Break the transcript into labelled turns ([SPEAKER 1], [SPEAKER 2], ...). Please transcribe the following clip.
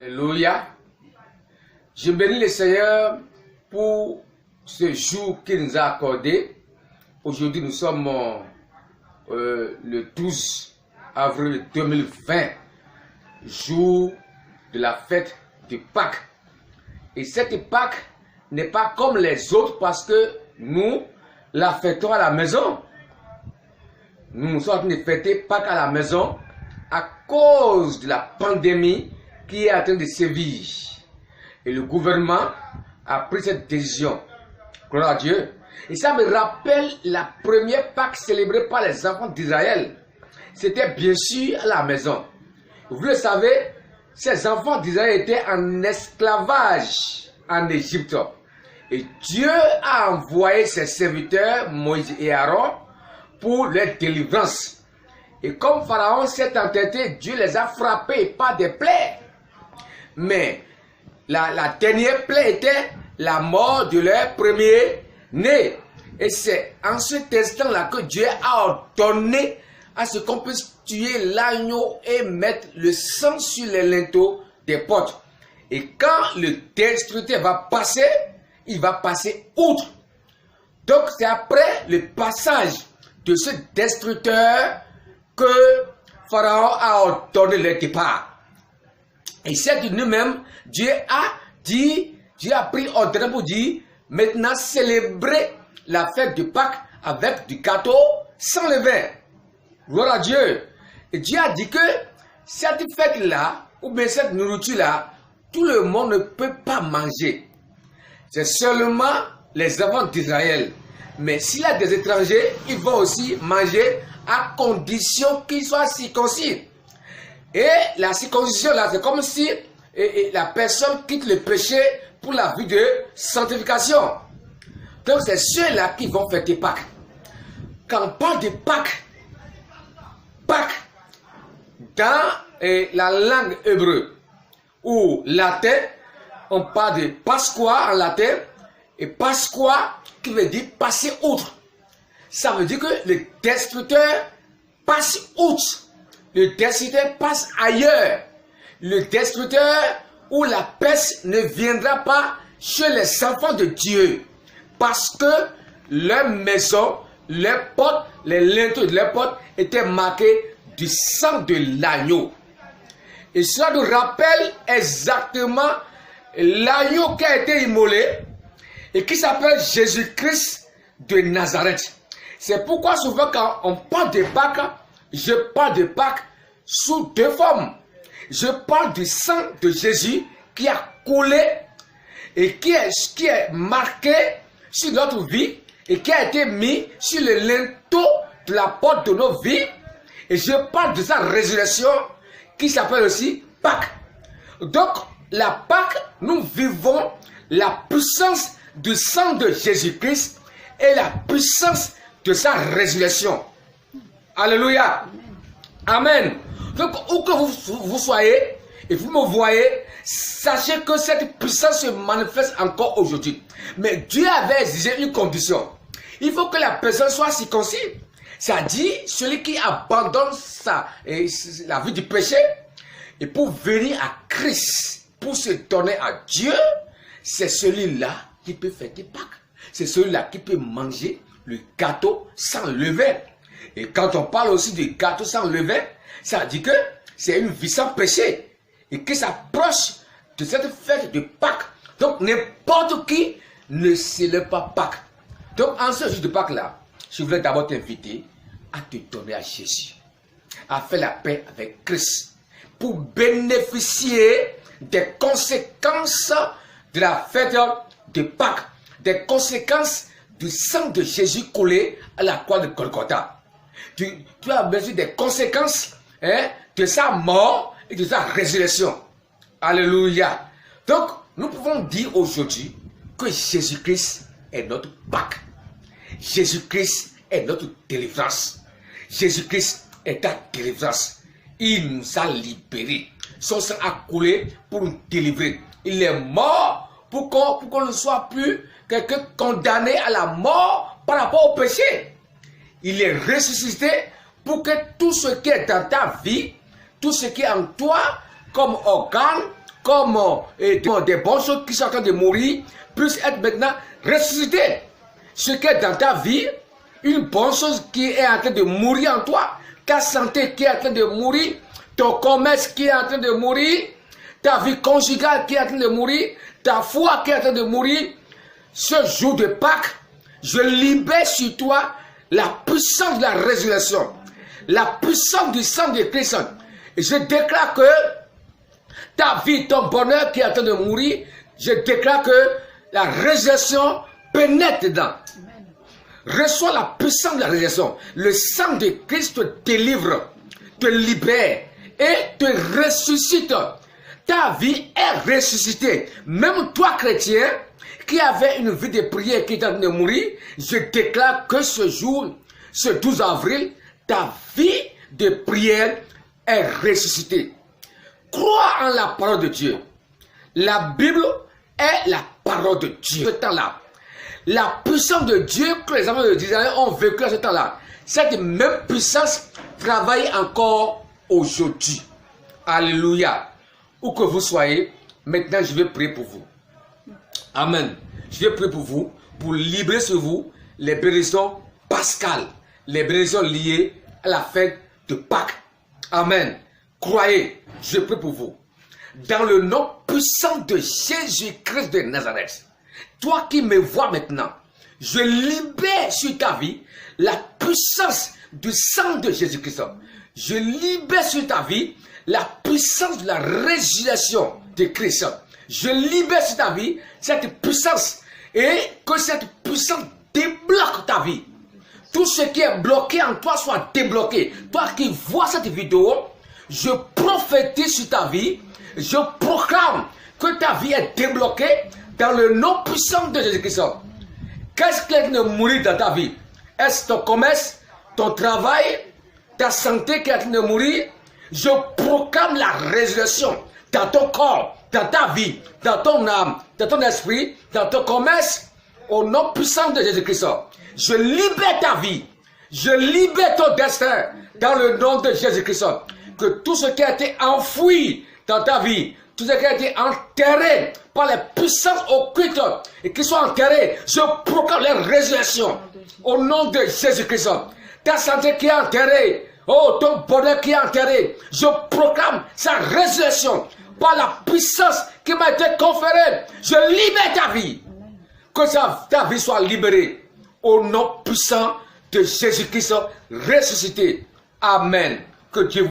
[SPEAKER 1] Alléluia. Je bénis le Seigneur pour ce jour qu'il nous a accordé. Aujourd'hui, nous sommes le 12 avril 2020, jour de la fête de Pâques. Et cette Pâques n'est pas comme les autres parce que nous la fêtons à la maison. Nous sommes en train de fêter Pâques à la maison à cause de la pandémie qui est en train de sévir. Et le gouvernement a pris cette décision. Gloire à Dieu. Et ça me rappelle la première Pâques célébrée par les enfants d'Israël. C'était bien sûr à la maison. Vous le savez, ces enfants d'Israël étaient en esclavage en Égypte. Et Dieu a envoyé ses serviteurs, Moïse et Aaron, pour leur délivrance. Et comme Pharaon s'est entêté, Dieu les a frappés par des plaies. Mais la dernière plaie était la mort de leur premier-né. Et c'est en cet instant-là que Dieu a ordonné à ce qu'on puisse tuer l'agneau et mettre le sang sur les linteaux des portes. Et quand le destructeur va passer, il va passer outre. Donc c'est après le passage de ce destructeur que Pharaon a ordonné le départ. Et c'est de nous-mêmes, Dieu a pris ordre pour dire, maintenant célébrer la fête de Pâques avec du gâteau sans levain. Gloire à Dieu. Et Dieu a dit que cette fête-là, ou bien cette nourriture-là, tout le monde ne peut pas manger. C'est seulement les enfants d'Israël. Mais s'il y a des étrangers, ils vont aussi manger à condition qu'ils soient circoncis. Et la circoncision là, c'est comme si la personne quitte le péché pour la vie de sanctification. Donc c'est ceux-là qui vont fêter Pâques. Quand on parle de Pâques, dans la langue hébreu ou latin, on parle de Pasqua en latin, et Pasqua qui veut dire passer outre. Ça veut dire que le destructeur passe outre. Le destructeur passe ailleurs. Le destructeur ou la peste ne viendra pas chez les enfants de Dieu. Parce que leur maison, leurs portes, les linteaux de leurs portes étaient marqués du sang de l'agneau. Et cela nous rappelle exactement l'agneau qui a été immolé et qui s'appelle Jésus-Christ de Nazareth. C'est pourquoi souvent quand on parle de Pâques, je parle de Pâques sous deux formes. Je parle du sang de Jésus qui a coulé et qui est marqué sur notre vie et qui a été mis sur le linteau de la porte de nos vies. Et je parle de sa résurrection qui s'appelle aussi Pâques. Donc, la Pâques, nous vivons la puissance du sang de Jésus-Christ et la puissance de sa résurrection. Alléluia. Amen. Donc, où que vous soyez et vous me voyez, sachez que cette puissance se manifeste encore aujourd'hui. Mais Dieu avait exigé une condition. Il faut que la personne soit circoncis. Ça dit, celui qui abandonne la vie du péché et pour venir à Christ, pour se donner à Dieu, c'est celui-là qui peut fêter Pâques. C'est celui-là qui peut manger le gâteau sans levain. Et quand on parle aussi du gâteau sans levain, ça dit que c'est une vie sans péché et qui s'approche de cette fête de Pâques. Donc n'importe qui ne célèbre pas Pâques. Donc en ce jour de Pâques là, je voulais d'abord t'inviter à te donner à Jésus, à faire la paix avec Christ, pour bénéficier des conséquences de la fête de Pâques, des conséquences du sang de Jésus coulé à la croix de Golgotha. Tu as besoin des conséquences de sa mort et de sa résurrection. Alléluia. Donc, nous pouvons dire aujourd'hui que Jésus-Christ est notre Pâques. Jésus-Christ est notre délivrance. Jésus-Christ est ta délivrance. Il nous a libérés. Son sang a coulé pour nous délivrer. Il est mort pour qu'on ne soit plus quelqu'un condamné à la mort par rapport au péché. Il est ressuscité pour que tout ce qui est dans ta vie, tout ce qui est en toi, comme organe, comme des bonnes choses qui sont en train de mourir, puissent être maintenant ressuscitées. Ce qui est dans ta vie, une bonne chose qui est en train de mourir en toi, ta santé qui est en train de mourir, ton commerce qui est en train de mourir, ta vie conjugale qui est en train de mourir, ta foi qui est en train de mourir, ce jour de Pâques, je libère sur toi la puissance de la résurrection, la puissance du sang de Christ. Et je déclare que ta vie, ton bonheur qui est en train de mourir, je déclare que la résurrection pénètre dedans. Reçois la puissance de la résurrection. Le sang de Christ te délivre, te libère et te ressuscite. Ta vie est ressuscitée. Même toi, chrétien, qui avait une vie de prière qui est en train de mourir, je déclare que ce jour, ce 12 avril, ta vie de prière est ressuscitée. Crois en la parole de Dieu. La Bible est la parole de Dieu. Ce temps-là, la puissance de Dieu que les enfants d'Israël ont vécu à ce temps-là, cette même puissance travaille encore aujourd'hui. Alléluia. Où que vous soyez, maintenant je vais prier pour vous. Amen. Je vais prier pour vous, pour libérer sur vous les bénédictions pascales, les bénédictions liées à la fête de Pâques. Amen. Croyez, je prie pour vous. Dans le nom puissant de Jésus-Christ de Nazareth, toi qui me vois maintenant, je libère sur ta vie la puissance du sang de Jésus-Christ. Je libère sur ta vie la puissance de la résurrection de Christ. Je libère sur ta vie cette puissance et que cette puissance débloque ta vie. Tout ce qui est bloqué en toi soit débloqué. Toi qui vois cette vidéo, je prophétise sur ta vie, je proclame que ta vie est débloquée dans le nom puissant de Jésus-Christ. Qu'est-ce qui est de mourir dans ta vie? Est-ce ton commerce, ton travail, ta santé qui est en train de mourir? Je proclame la résurrection dans ton corps, dans ta vie, dans ton âme, dans ton esprit, dans ton commerce, au nom puissant de Jésus-Christ. Je libère ta vie, je libère ton destin dans le nom de Jésus-Christ. Que tout ce qui a été enfoui dans ta vie, tout ce qui a été enterré par les puissances occultes et qui sont enterrés, je proclame la résurrection au nom de Jésus-Christ. Ta santé qui est enterrée, oh, ton bonheur qui est enterré, je proclame sa résurrection par la puissance qui m'a été conférée. Je libère ta vie. Que ta vie soit libérée au nom puissant de Jésus-Christ ressuscité. Amen. Que Dieu